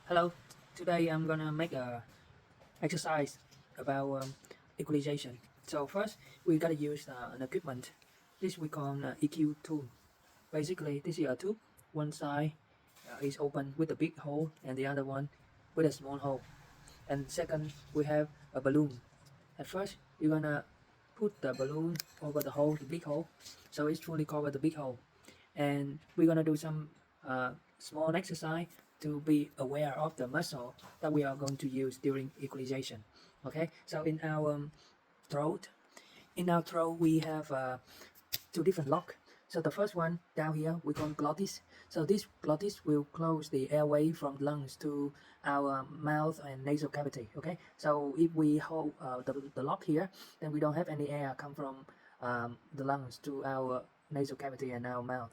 Hello, today I'm gonna make a exercise about equalization. So first we gotta use an equipment. This we call an EQ tool. Basically this is a tube. One side is open with a big hole and the other one with a small hole. And second we have a balloon. At first you're gonna put the balloon over the hole, the big hole, so it's fully covered the big hole. And we're gonna do some small exercise to be aware of the muscle that we are going to use during equalization. Okay, so throat in our throat we have two different lock. So the first one down here we call glottis. So this glottis will close the airway from lungs to our mouth and nasal cavity. Okay, so if we hold the lock here, then we don't have any air come from the lungs to our nasal cavity and our mouth.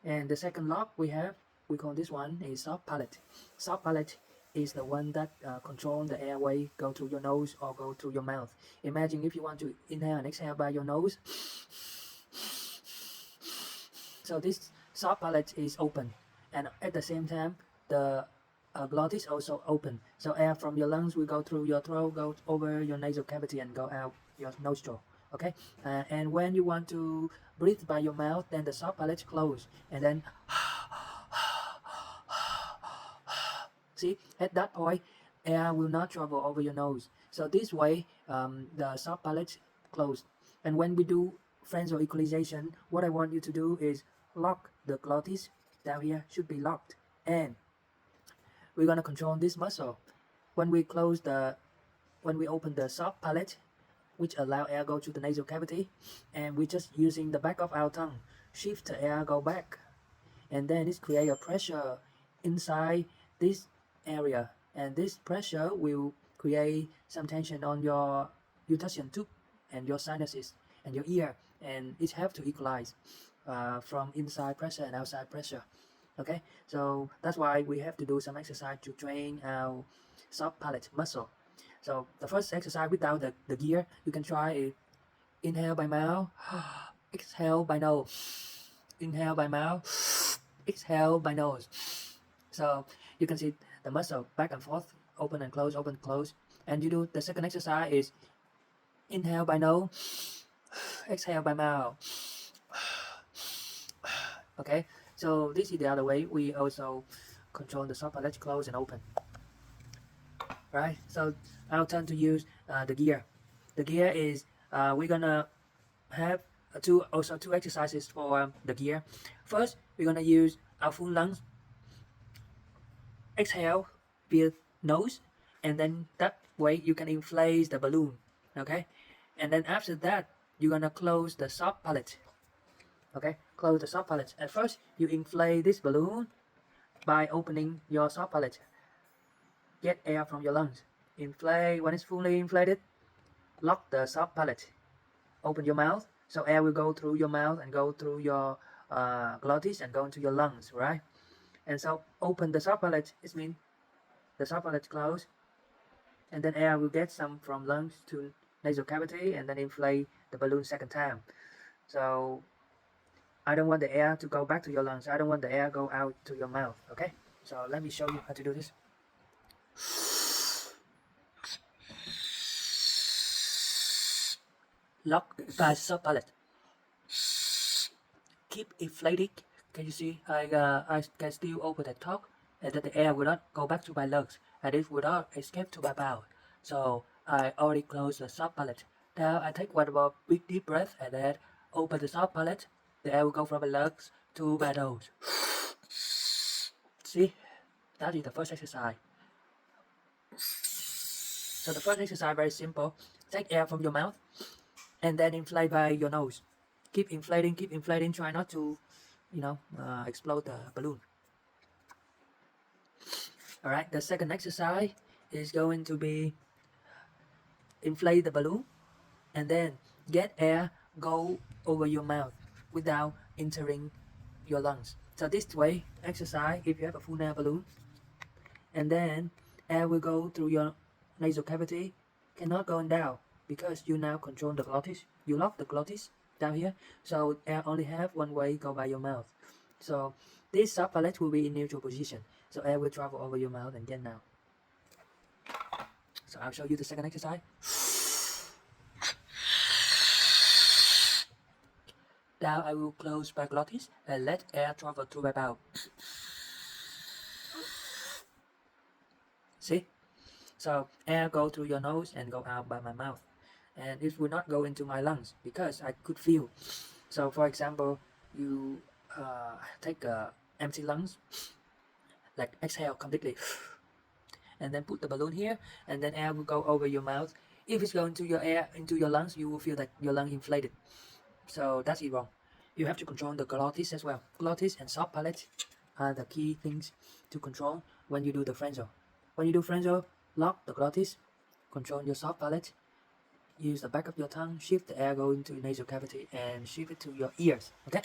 And the second lock we call this one is soft palate. Soft palate is the one that control the airway go through your nose or go through your mouth. Imagine if you want to inhale and exhale by your nose. So this soft palate is open, and at the same time the glottis also open. So air from your lungs will go through your throat, go over your nasal cavity, and go out your nostril. Okay, and when you want to breathe by your mouth, then the soft palate close, and then see, at that point air will not travel over your nose. So this way the soft palate closed. And when we do phaseal equalization, what I want you to do is lock the glottis down here, should be locked, and we're gonna control this muscle. When we open the soft palate, which allow air go to the nasal cavity, and we're just using the back of our tongue, shift the air go back, and then this create a pressure inside this area, and this pressure will create some tension on your eustachian tube and your sinuses and your ear, and it helps to equalize from inside pressure and outside pressure. Okay, so that's why we have to do some exercise to train our soft palate muscle. So the first exercise without the gear, you can try it. Inhale by mouth, exhale by nose. Inhale by mouth, exhale by nose. So you can see the muscle back and forth, open and close. And you do the second exercise is inhale by nose, exhale by mouth. Okay, so this is the other way. We also control the soft palate close and open. Right, so I'll turn to use the gear. The gear is we're gonna have two exercises for the gear. First, we're gonna use our full lungs. Exhale via nose, and then that way you can inflate the balloon. Okay, and then after that you're gonna close the soft palate. Okay, close the soft palate. At first, you inflate this balloon by opening your soft palate. Get air from your lungs. Inflate. When it's fully inflated, lock the soft palate. Open your mouth, so air will go through your mouth and go through your glottis and go into your lungs, right? And so open the soft palate. It means the soft palate close, and then air will get some from lungs to nasal cavity, and then inflate the balloon second time. So I don't want the air to go back to your lungs. I don't want the air go out to your mouth. Okay, so let me show you how to do this. Lock the soft palate. Keep inflating. Can you see? I can still open the top, and then the air will not go back to my lungs, and it will not escape to my mouth. So I already closed the soft palate. Now I take one more big deep breath, and then open the soft palate. The air will go from my lungs to my nose. See, that is the first exercise. So the first exercise very simple. Take air from your mouth, and then inflate by your nose. Keep inflating. Try not to, explode the balloon. All right. The second exercise is going to be inflate the balloon, and then get air go over your mouth without entering your lungs. So this way, exercise if you have a full air balloon, and then air will go through your nasal cavity, cannot go down because you now control the glottis. You lock the glottis down here, so air only have one way go by your mouth. So this soft palate will be in neutral position. So air will travel over your mouth again now. So I'll show you the second exercise. Now I will close my glottis and let air travel through my mouth. See? So air go through your nose and go out by my mouth. And it will not go into my lungs because I could feel. So for example, you take empty lungs, like exhale completely, and then put the balloon here, and then air will go over your mouth. If it's going to your air into your lungs, you will feel that your lung inflated. So that's it wrong. You have to control the glottis as well. Glottis and soft palate are the key things to control when you do the frenzo. When you do frenzo, lock the glottis, control your soft palate, use the back of your tongue, shift the air go into your nasal cavity and shift it to your ears. Okay?